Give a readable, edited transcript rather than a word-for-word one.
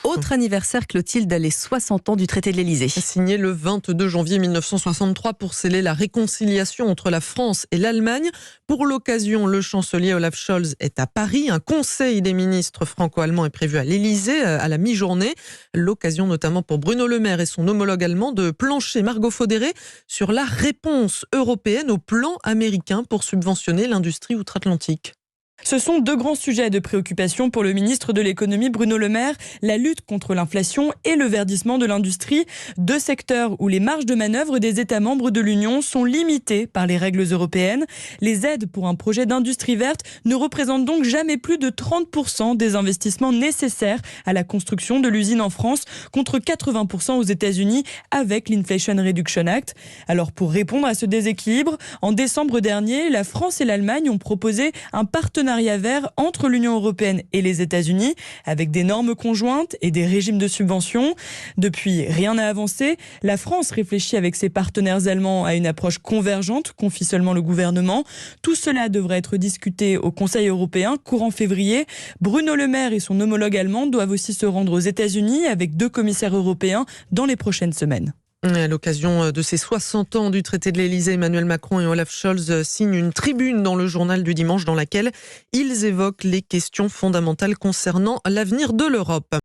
Autre anniversaire, Clotilde, les 60 ans du traité de l'Élysée. Signé le 22 janvier 1963 pour sceller la réconciliation entre la France et l'Allemagne. Pour l'occasion, le chancelier Olaf Scholz est à Paris. Un conseil des ministres franco-allemand est prévu à l'Élysée à la mi-journée. L'occasion notamment pour Bruno Le Maire et son homologue allemand de plancher Margot Faudéré sur la réponse européenne au plan américain pour subventionner l'industrie outre-Atlantique. Ce sont deux grands sujets de préoccupation pour le ministre de l'économie Bruno Le Maire, la lutte contre l'inflation et le verdissement de l'industrie, deux secteurs où les marges de manœuvre des États membres de l'Union sont limitées par les règles européennes. Les aides pour un projet d'industrie verte ne représentent donc jamais plus de 30% des investissements nécessaires à la construction de l'usine en France, contre 80% aux États-Unis avec l'Inflation Reduction Act. Alors pour répondre à ce déséquilibre, en décembre dernier, la France et l'Allemagne ont proposé un partenariat vert entre l'Union européenne et les États-Unis, avec des normes conjointes et des régimes de subvention. Depuis, rien n'a avancé. La France réfléchit avec ses partenaires allemands à une approche convergente, confie seulement le gouvernement. Tout cela devrait être discuté au Conseil européen courant février. Bruno Le Maire et son homologue allemand doivent aussi se rendre aux États-Unis avec deux commissaires européens dans les prochaines semaines. À l'occasion de ces 60 ans du traité de l'Élysée, Emmanuel Macron et Olaf Scholz signent une tribune dans le journal du dimanche dans laquelle ils évoquent les questions fondamentales concernant l'avenir de l'Europe.